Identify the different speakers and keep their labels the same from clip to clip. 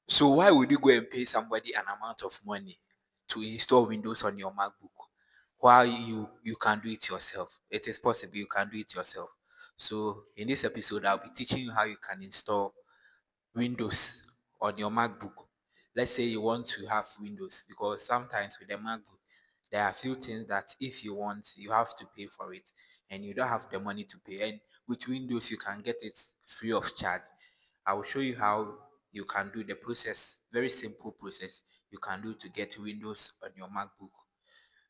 Speaker 1: So why would you go and pay somebody an amount of money to install Windows on your MacBook while you can do it yourself? It is possible you can do it yourself. So in this episode, I'll be teaching you how you can install Windows on your MacBook. Let's say you want to have Windows, because sometimes with the MacBook there are a few things that if you want you have to pay for it, and you don't have the money to pay. And with Windows you can get it free of charge. I will show you how you can do the process, very simple process you can do to get Windows on your MacBook,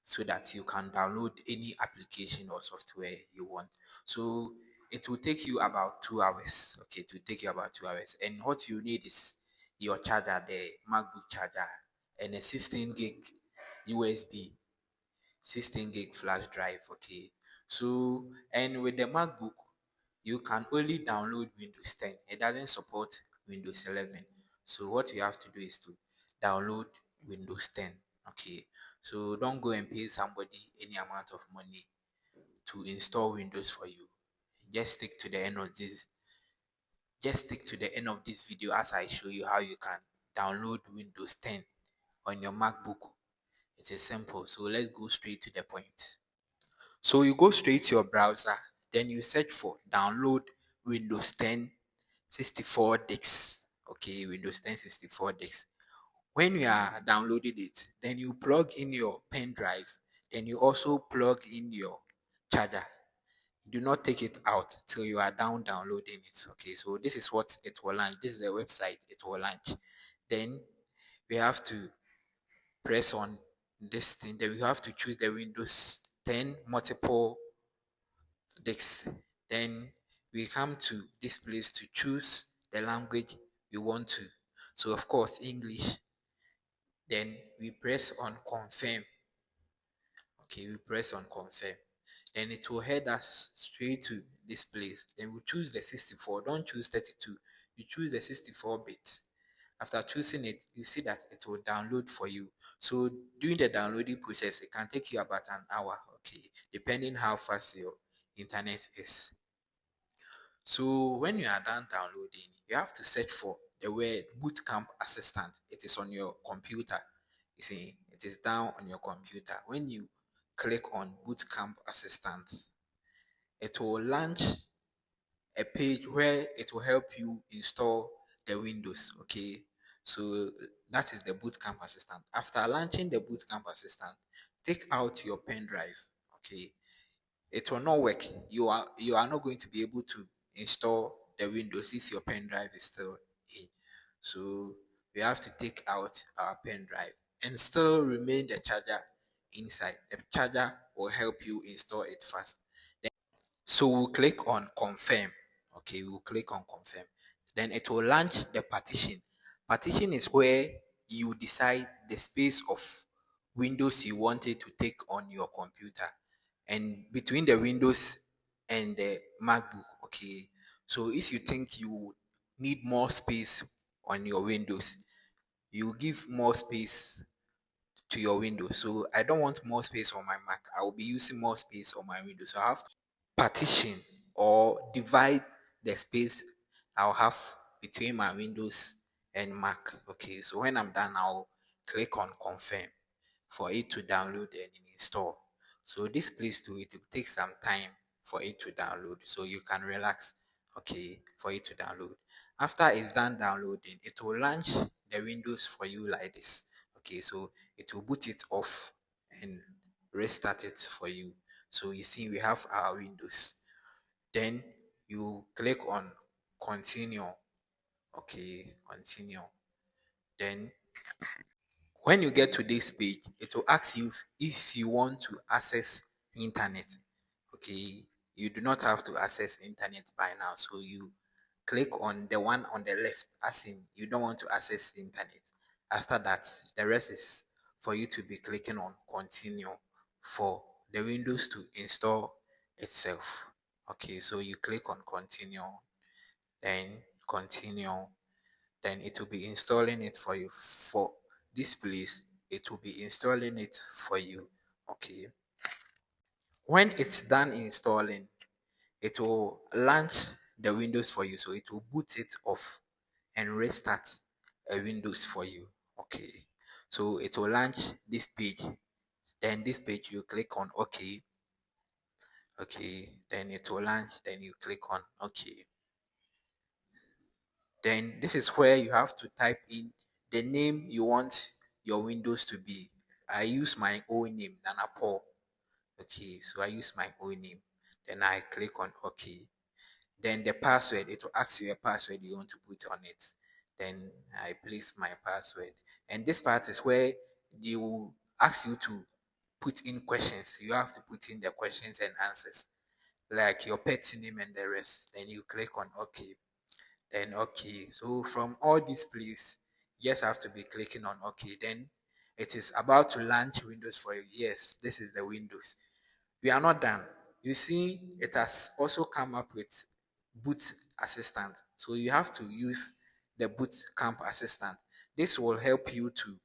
Speaker 1: so that you can download any application or software you want. So it will take you about 2 hours. Okay, it will take you about 2 hours. And what you need is your charger, the MacBook charger, and a 16 gig USB, 16 gig flash drive. Okay, so and with the MacBook you can only download Windows 10. It doesn't support Windows 11. So what you have to do is to download Windows 10. Okay, so don't go and pay somebody any amount of money to install Windows for you. Just stick to the end of this. Just stick to the end of this video as I show you how you can download Windows 10 on your MacBook. It is simple. So let's go straight to the point. So you go straight to your browser, then you search for download Windows 10 64 disks. Okay, Windows 10 64 disks. When you are downloading it, then you plug in your pen drive, then you also plug in your charger. Do not take it out till you are downloading it. Okay, so this is what it will launch. This is the website it will launch. Then we have to press on this thing. Then we have to choose the Windows 10 multiple disks. Then we come to this place to choose the language we want to. So of course English. Then we press on confirm. Okay, we press on confirm. Then it will head us straight to this place. Then we choose the 64. Don't choose 32. You choose the 64 bit. After choosing it, you see that it will download for you. So during the downloading process, it can take you about an hour, okay, depending how fast your internet is. So when you are done downloading, you have to search for the word Bootcamp Assistant. It is on your computer. You see, it is down on your computer. When you click on Bootcamp Assistant, it will launch a page where it will help you install the Windows. Okay, so that is the Bootcamp Assistant. After launching the Bootcamp Assistant, take out your pen drive. Okay, it will not work. You are not going to be able to install the Windows if your pen drive is still in. So we have to take out our pen drive and still remain the charger inside. The charger will help you install it fast. So we'll click on confirm. Okay, we'll click on confirm. Then it will launch the partition. Partition is where you decide the space of windows you wanted to take on your computer, and between the Windows and the MacBook. Okay, so if you think you need more space on your Windows, you give more space to your Windows. So I don't want more space on my Mac. I will be using more space on my Windows. So I have to partition or divide the space I'll have between my Windows and Mac. Okay, so when I'm done, I'll click on confirm for it to download and install. So this place too, it will take some time for it to download, so you can relax. Okay, for it to download. After it's done downloading, it will launch the Windows for you like this. Okay, so it will boot it off and restart it for you. So you see we have our Windows. Then you click on continue. Okay, continue. Then when you get to this page, it will ask you if you want to access internet. Okay, you do not have to access internet by now, so you click on the one on the left, as in you don't want to access internet. After that, the rest is for you to be clicking on continue for the Windows to install itself. Okay, so you click on continue, then continue, then it will be installing it for you. For this place, it will be installing it for you. Okay, when it's done installing, it will launch the Windows for you, so it will boot it off and restart a Windows for you. Okay, so it will launch this page. Then this page you click on OK. Okay, then it will launch. Then you click on OK. Then this is where you have to type in the name you want your Windows to be. I use my own name, Nana Paul. Okay, so I use my own name. Then I click on OK. Then the password, it will ask you a password you want to put on it. Then I place my password. And this part is where they will ask you to put in questions. You have to put in the questions and answers, like your pet name and the rest. Then you click on OK. Then OK. So from all these places, you just have to be clicking on OK. Then it is about to launch Windows for you. Yes, this is the Windows. We are not done. You see, it has also come up with boot assistant. So you have to use the boot camp assistant. This will help you to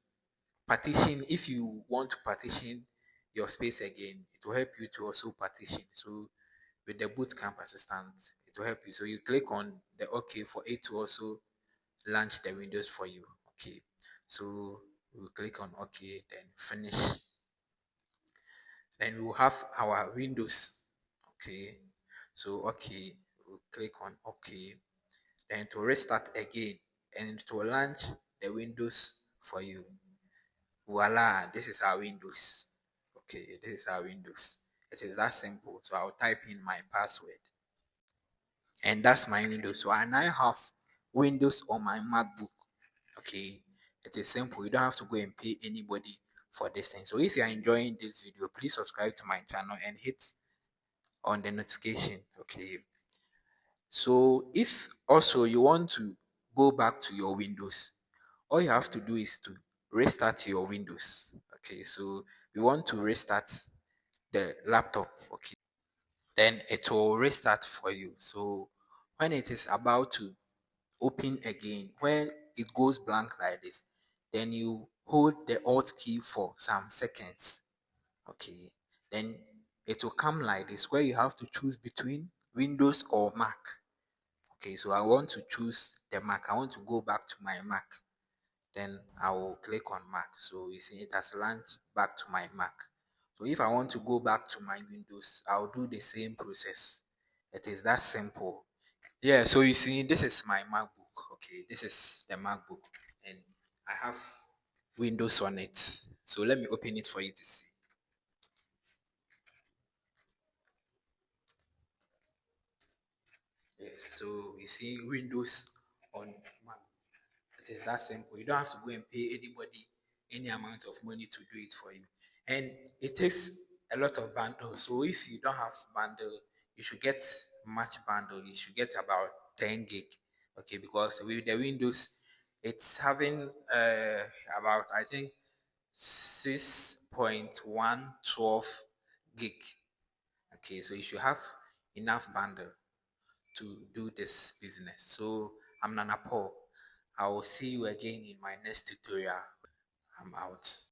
Speaker 1: partition. If you want to partition your space again, it will help you to also partition. So with the boot camp assistant, it will help you. So you click on the OK for it to also launch the Windows for you. Okay, so we click on OK, then finish. Then we'll have our Windows. Okay, so OK, we'll click on OK, then to restart again, and to launch the Windows for you. Voila, this is our Windows. Okay, this is our Windows. It is that simple. So I'll type in my password, and that's my Windows. So I now have Windows on my MacBook. Okay, it is simple. You don't have to go and pay anybody for this thing. So if you are enjoying this video, please subscribe to my channel and hit on the notification. Okay, so if also you want to go back to your Windows, all you have to do is to restart your Windows. Okay, so we want to restart the laptop. Okay, then it will restart for you. So when it is about to open again, when it goes blank like this, then you hold the Alt key for some seconds. Okay, then it will come like this, where you have to choose between Windows or Mac. Okay, so I want to choose the Mac. I want to go back to my Mac. Then I will click on Mac. So you see it has launched back to my Mac. So if I want to go back to my Windows, I'll do the same process. It is that simple. Yeah, so you see, this is my MacBook. Okay, this is the MacBook, and I have Windows on it. So let me open it for you to see. Yes, so you see Windows on Mac. It is that simple. You don't have to go and pay anybody any amount of money to do it for you. And it takes a lot of bundles. So if you don't have bundle, you should get much bundle. You should get about 10 gig. Okay, because with the Windows, it's having about I think 6.112 gig. Okay, so you should have enough bundle to do this business. So I'm Nana Paul. I will see you again in my next tutorial. I'm out.